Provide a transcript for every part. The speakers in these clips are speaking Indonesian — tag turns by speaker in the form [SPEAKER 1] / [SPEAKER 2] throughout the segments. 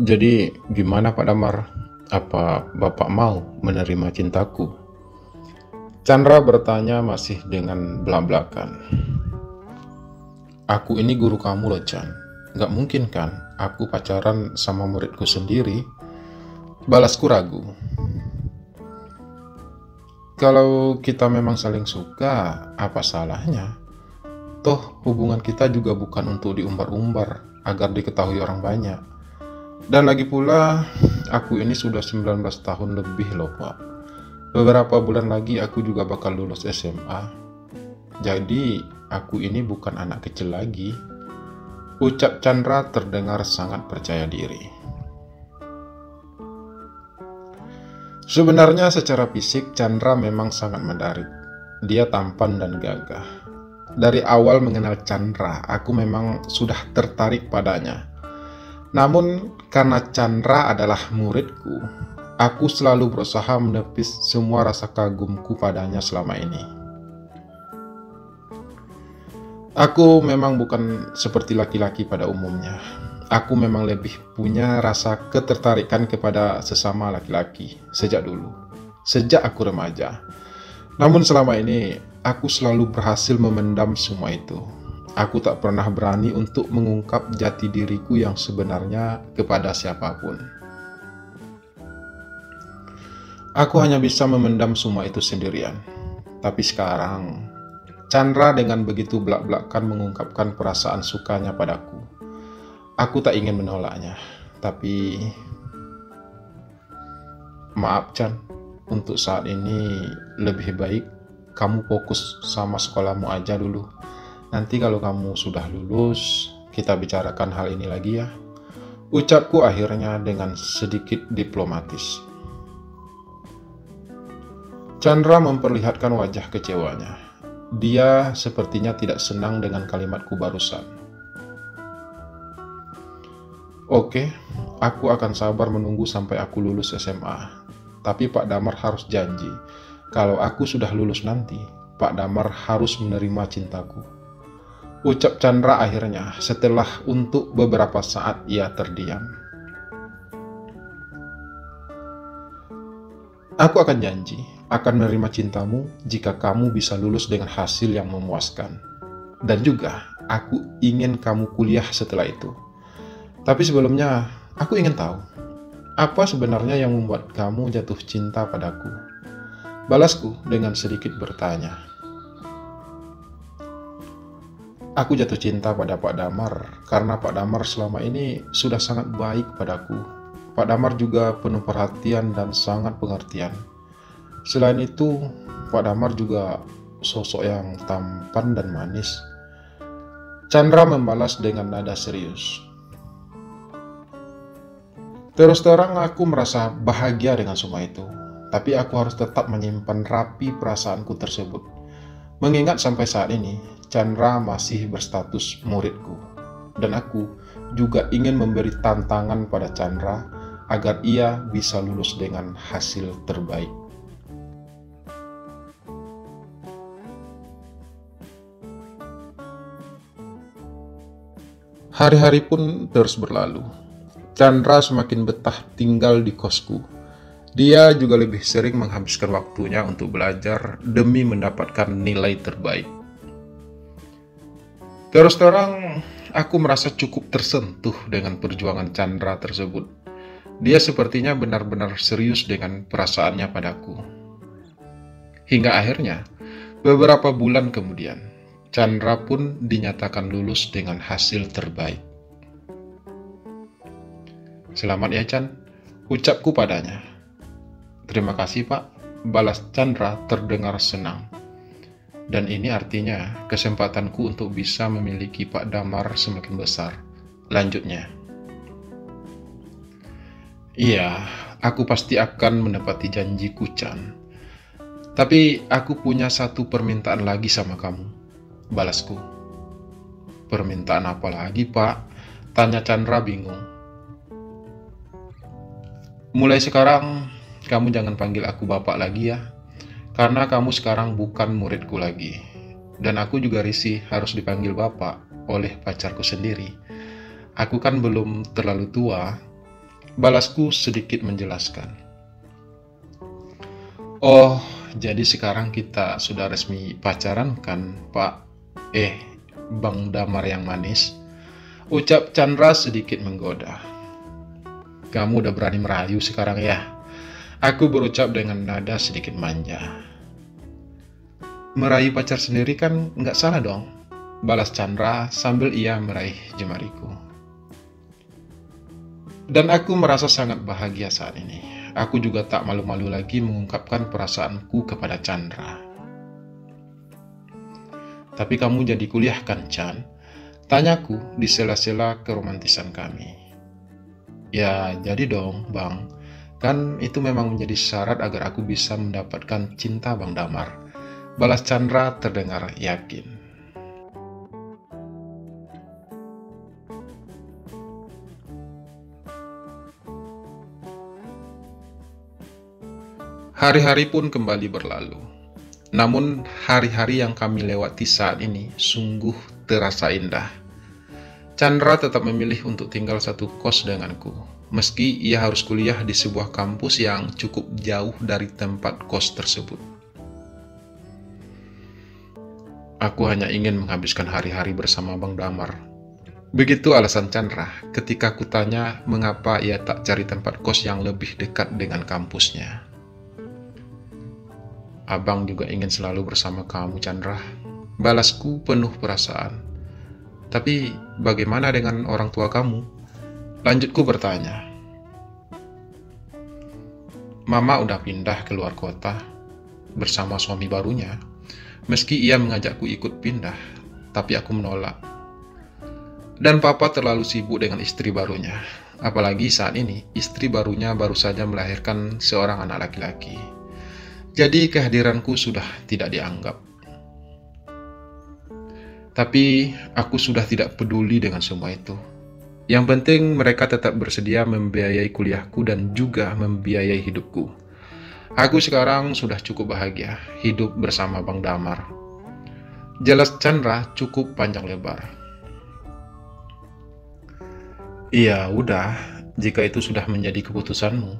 [SPEAKER 1] Jadi gimana Pak Damar? Apa Bapak mau menerima cintaku? Chandra bertanya masih dengan belak-belakan. Aku ini guru kamu loh Chan. Gak mungkin kan aku pacaran sama muridku sendiri? Balasku ragu. Kalau kita memang saling suka, apa salahnya? Toh hubungan kita juga bukan untuk diumbar-umbar agar diketahui orang banyak. Dan lagi pula, aku ini sudah 19 tahun lebih loh Pak. Beberapa bulan lagi aku juga bakal lulus SMA. Jadi, aku ini bukan anak kecil lagi. Ucap Chandra terdengar sangat percaya diri. Sebenarnya secara fisik, Chandra memang sangat menarik. Dia tampan dan gagah. Dari awal mengenal Chandra, aku memang sudah tertarik padanya. Namun, karena Chandra adalah muridku, aku selalu berusaha menepis semua rasa kagumku padanya selama ini. Aku memang bukan seperti laki-laki pada umumnya. Aku memang lebih punya rasa ketertarikan kepada sesama laki-laki sejak dulu, sejak aku remaja. Namun selama ini, aku selalu berhasil memendam semua itu. Aku tak pernah berani untuk mengungkap jati diriku yang sebenarnya kepada siapapun. Aku hanya bisa memendam semua itu sendirian. Tapi sekarang, Chandra dengan begitu belak-belakan mengungkapkan perasaan sukanya padaku. Aku tak ingin menolaknya, tapi maaf Chan, untuk saat ini lebih baik kamu fokus sama sekolahmu aja dulu. Nanti kalau kamu sudah lulus, kita bicarakan hal ini lagi ya. Ucapku akhirnya dengan sedikit diplomatis. Chandra memperlihatkan wajah kecewanya. Dia sepertinya tidak senang dengan kalimatku barusan. Oke, aku akan sabar menunggu sampai aku lulus SMA. Tapi Pak Damar harus janji, kalau aku sudah lulus nanti, Pak Damar harus menerima cintaku. Ucap Chandra akhirnya setelah untuk beberapa saat ia terdiam. Aku akan janji, akan menerima cintamu jika kamu bisa lulus dengan hasil yang memuaskan. Dan juga, aku ingin kamu kuliah setelah itu. Tapi sebelumnya, aku ingin tahu, apa sebenarnya yang membuat kamu jatuh cinta padaku? Balasku dengan sedikit bertanya. Aku jatuh cinta pada Pak Damar karena Pak Damar selama ini sudah sangat baik padaku. Pak Damar juga penuh perhatian dan sangat pengertian. Selain itu, Pak Damar juga sosok yang tampan dan manis. Chandra membalas dengan nada serius. Terus terang aku merasa bahagia dengan semua itu. Tapi aku harus tetap menyimpan rapi perasaanku tersebut. Mengingat sampai saat ini, Chandra masih berstatus muridku. Dan aku juga ingin memberi tantangan pada Chandra agar ia bisa lulus dengan hasil terbaik. Hari-hari pun terus berlalu. Chandra semakin betah tinggal di kosku. Dia juga lebih sering menghabiskan waktunya untuk belajar demi mendapatkan nilai terbaik. Terus terang, aku merasa cukup tersentuh dengan perjuangan Chandra tersebut. Dia sepertinya benar-benar serius dengan perasaannya padaku. Hingga akhirnya, beberapa bulan kemudian, Chandra pun dinyatakan lulus dengan hasil terbaik. Selamat ya Chan, ucapku padanya. Terima kasih Pak, balas Chandra terdengar senang. Dan ini artinya kesempatanku untuk bisa memiliki Pak Damar semakin besar. Lanjutnya. Iya, aku pasti akan menepati janjiku Chan. Tapi aku punya satu permintaan lagi sama kamu. Balasku. Permintaan apa lagi Pak? Tanya Chandra bingung. Mulai sekarang, kamu jangan panggil aku Bapak lagi ya. Karena kamu sekarang bukan muridku lagi. Dan aku juga risih harus dipanggil Bapak oleh pacarku sendiri. Aku kan belum terlalu tua. Balasku sedikit menjelaskan. Oh, jadi sekarang kita sudah resmi pacaran kan, Pak? Bang Damar yang manis. Ucap Chandra sedikit menggoda. Kamu udah berani merayu sekarang ya? Aku berucap dengan nada sedikit manja. Merayu pacar sendiri kan nggak salah dong, balas Chandra sambil ia meraih jemariku. Dan aku merasa sangat bahagia saat ini. Aku juga tak malu-malu lagi mengungkapkan perasaanku kepada Chandra. Tapi kamu jadi kuliah kan, Chan? Tanyaku di sela-sela keromantisan kami. Ya, jadi dong, Bang. Kan itu memang menjadi syarat agar aku bisa mendapatkan cinta Bang Damar. Balas Chandra terdengar yakin. Hari-hari pun kembali berlalu. Namun hari-hari yang kami lewati saat ini sungguh terasa indah. Chandra tetap memilih untuk tinggal satu kos denganku, meski ia harus kuliah di sebuah kampus yang cukup jauh dari tempat kos tersebut. Aku hanya ingin menghabiskan hari-hari bersama Bang Damar. Begitu alasan Chandra ketika kutanya mengapa ia tak cari tempat kos yang lebih dekat dengan kampusnya. Abang juga ingin selalu bersama kamu, Chandra. Balasku penuh perasaan. Tapi bagaimana dengan orang tua kamu? Lanjutku bertanya. Mama udah pindah ke luar kota bersama suami barunya. Meski ia mengajakku ikut pindah, tapi aku menolak. Dan papa terlalu sibuk dengan istri barunya. Apalagi saat ini, istri barunya baru saja melahirkan seorang anak laki-laki. Jadi kehadiranku sudah tidak dianggap. Tapi aku sudah tidak peduli dengan semua itu. Yang penting mereka tetap bersedia membiayai kuliahku dan juga membiayai hidupku. Aku sekarang sudah cukup bahagia hidup bersama Bang Damar. Jelas Chandra cukup panjang lebar. Iya, udah. Jika itu sudah menjadi keputusanmu,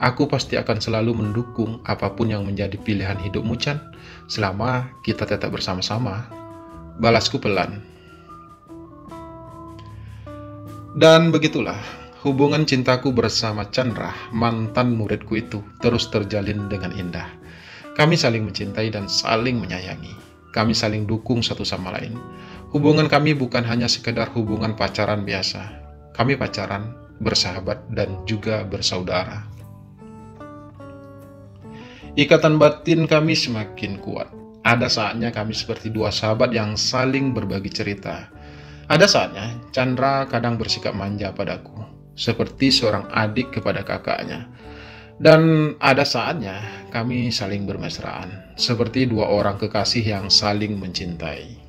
[SPEAKER 1] aku pasti akan selalu mendukung apapun yang menjadi pilihan hidupmu, Chan, selama kita tetap bersama-sama. Balasku pelan. Dan begitulah, hubungan cintaku bersama Chandra, mantan muridku itu, terus terjalin dengan indah. Kami saling mencintai dan saling menyayangi. Kami saling dukung satu sama lain. Hubungan kami bukan hanya sekedar hubungan pacaran biasa. Kami pacaran, bersahabat, dan juga bersaudara. Ikatan batin kami semakin kuat. Ada saatnya kami seperti dua sahabat yang saling berbagi cerita. Ada saatnya Chandra kadang bersikap manja padaku, seperti seorang adik kepada kakaknya. Dan ada saatnya kami saling bermesraan, seperti dua orang kekasih yang saling mencintai.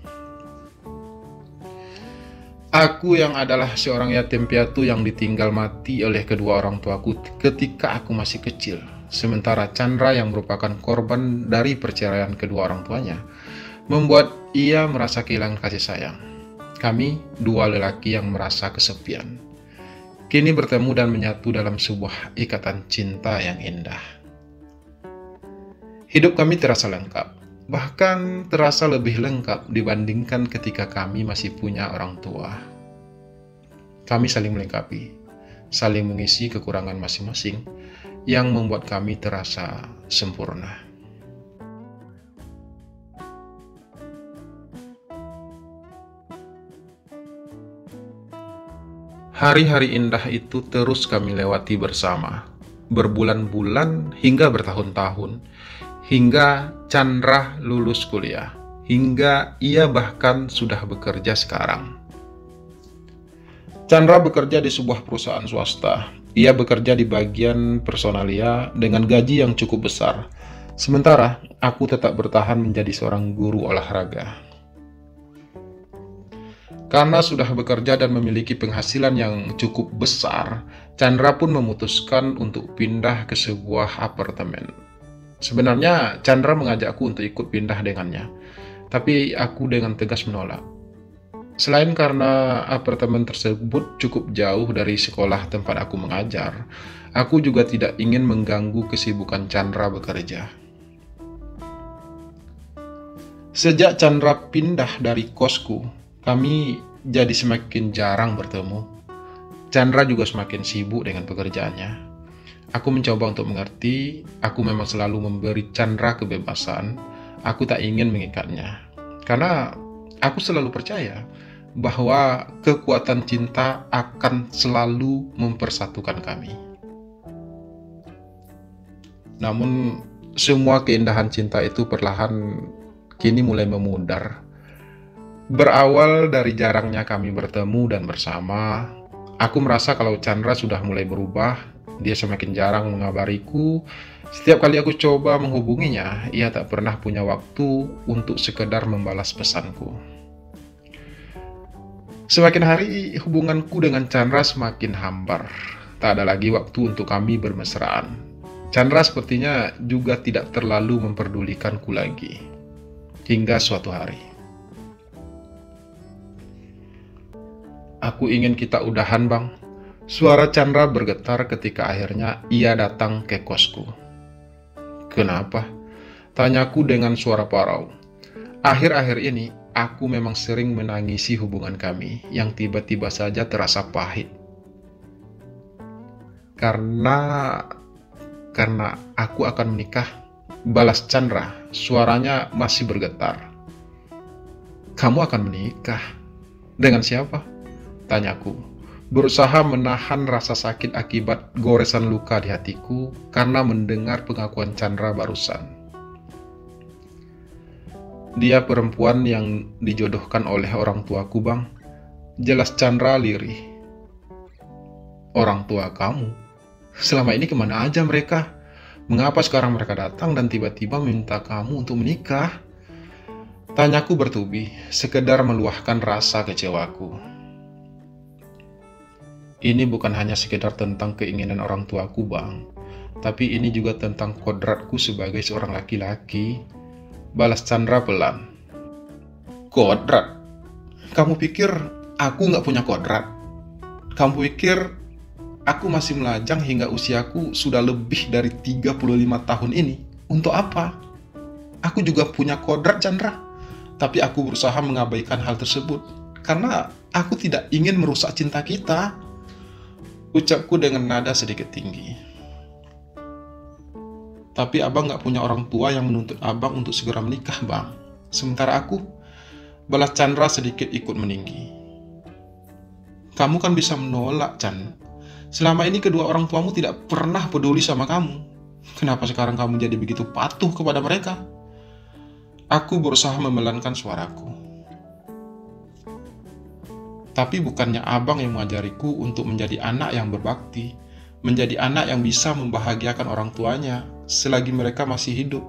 [SPEAKER 1] Aku yang adalah seorang yatim piatu yang ditinggal mati oleh kedua orang tuaku ketika aku masih kecil. Sementara Chandra yang merupakan korban dari perceraian kedua orang tuanya, membuat ia merasa kehilangan kasih sayang. Kami, dua lelaki yang merasa kesepian, kini bertemu dan menyatu dalam sebuah ikatan cinta yang indah. Hidup kami terasa lengkap, bahkan terasa lebih lengkap dibandingkan ketika kami masih punya orang tua. Kami saling melengkapi, saling mengisi kekurangan masing-masing, yang membuat kami terasa sempurna. Hari-hari indah itu terus kami lewati bersama, berbulan-bulan hingga bertahun-tahun, hingga Chandra lulus kuliah, hingga ia bahkan sudah bekerja sekarang. Chandra bekerja di sebuah perusahaan swasta. Ia bekerja di bagian personalia dengan gaji yang cukup besar. Sementara aku tetap bertahan menjadi seorang guru olahraga. Karena sudah bekerja dan memiliki penghasilan yang cukup besar, Chandra pun memutuskan untuk pindah ke sebuah apartemen. Sebenarnya Chandra mengajakku untuk ikut pindah dengannya, tapi aku dengan tegas menolak. Selain karena apartemen tersebut cukup jauh dari sekolah tempat aku mengajar, aku juga tidak ingin mengganggu kesibukan Chandra bekerja. Sejak Chandra pindah dari kosku, kami jadi semakin jarang bertemu. Chandra juga semakin sibuk dengan pekerjaannya. Aku mencoba untuk mengerti, aku memang selalu memberi Chandra kebebasan, aku tak ingin mengikatnya. Karena aku selalu percaya bahwa kekuatan cinta akan selalu mempersatukan kami. Namun, semua keindahan cinta itu perlahan kini mulai memudar. Berawal dari jarangnya kami bertemu dan bersama, aku merasa kalau Chandra sudah mulai berubah. Dia semakin jarang mengabariku. Setiap kali aku coba menghubunginya, ia tak pernah punya waktu untuk sekedar membalas pesanku. Semakin hari, hubunganku dengan Chandra semakin hambar. Tak ada lagi waktu untuk kami bermesraan. Chandra sepertinya juga tidak terlalu memperdulikanku lagi. Hingga suatu hari, "Aku ingin kita udahan, Bang." Suara Chandra bergetar ketika akhirnya ia datang ke kosku. "Kenapa?" tanyaku dengan suara parau. Akhir-akhir ini, aku memang sering menangisi hubungan kami yang tiba-tiba saja terasa pahit. Karena aku akan menikah, balas Chandra, suaranya masih bergetar. "Kamu akan menikah? Dengan siapa?" tanyaku. Berusaha menahan rasa sakit akibat goresan luka di hatiku karena mendengar pengakuan Chandra barusan. "Dia perempuan yang dijodohkan oleh orang tuaku, Bang," jelas Chandra lirih. "Orang tua kamu? Selama ini kemana aja mereka? Mengapa sekarang mereka datang dan tiba-tiba minta kamu untuk menikah?" tanyaku bertubi, sekedar meluahkan rasa kecewaku. "Ini bukan hanya sekedar tentang keinginan orang tuaku, Bang. Tapi ini juga tentang kodratku sebagai seorang laki-laki," balas Chandra pelan. "Kodrat? Kamu pikir aku nggak punya kodrat? Kamu pikir aku masih melajang hingga usiaku sudah lebih dari 35 tahun ini? Untuk apa? Aku juga punya kodrat, Chandra. Tapi aku berusaha mengabaikan hal tersebut karena aku tidak ingin merusak cinta kita," ucapku dengan nada sedikit tinggi. "Tapi abang gak punya orang tua yang menuntut abang untuk segera menikah, Bang. Sementara aku," balas Chandra sedikit ikut meninggi. "Kamu kan bisa menolak, Chan. Selama ini kedua orang tuamu tidak pernah peduli sama kamu. Kenapa sekarang kamu jadi begitu patuh kepada mereka?" Aku berusaha memelankan suaraku. "Tapi bukannya abang yang mengajariku untuk menjadi anak yang berbakti, menjadi anak yang bisa membahagiakan orang tuanya selagi mereka masih hidup.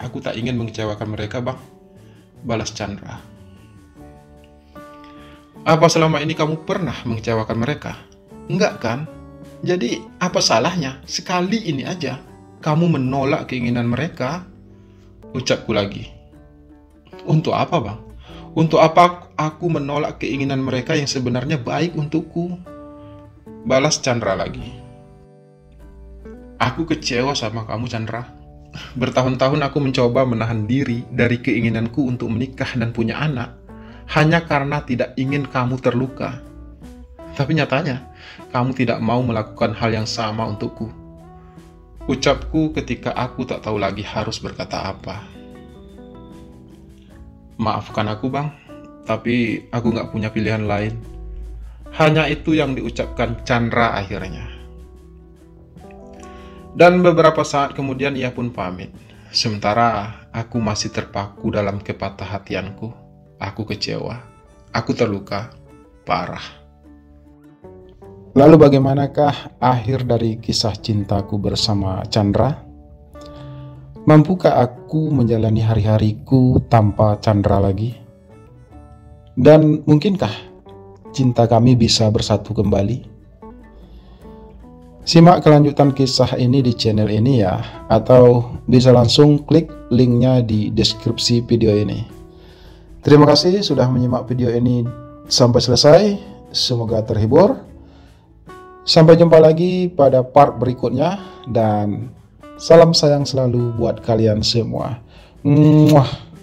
[SPEAKER 1] Aku tak ingin mengecewakan mereka, Bang," balas Chandra. "Apa selama ini kamu pernah mengecewakan mereka? Enggak kan? Jadi apa salahnya sekali ini aja kamu menolak keinginan mereka?" ucapku lagi. "Untuk apa, Bang? Untuk apa aku menolak keinginan mereka yang sebenarnya baik untukku?" balas Chandra lagi. "Aku kecewa sama kamu, Chandra. Bertahun-tahun aku mencoba menahan diri dari keinginanku untuk menikah dan punya anak, hanya karena tidak ingin kamu terluka. Tapi nyatanya, kamu tidak mau melakukan hal yang sama untukku," ucapku ketika aku tak tahu lagi harus berkata apa. "Maafkan aku, Bang, tapi aku gak punya pilihan lain." Hanya itu yang diucapkan Chandra akhirnya. Dan beberapa saat kemudian ia pun pamit. Sementara aku masih terpaku dalam kepatah hatianku. Aku kecewa. Aku terluka parah. Lalu bagaimanakah akhir dari kisah cintaku bersama Chandra? Mampukah aku menjalani hari-hariku tanpa Chandra lagi? Dan mungkinkah cinta kami bisa bersatu kembali? Simak kelanjutan kisah ini di channel ini ya, atau bisa langsung klik linknya di deskripsi video ini. Terima kasih sudah menyimak video ini
[SPEAKER 2] sampai selesai. Semoga terhibur. Sampai jumpa lagi pada part berikutnya, dan salam sayang selalu buat kalian semua. Muah.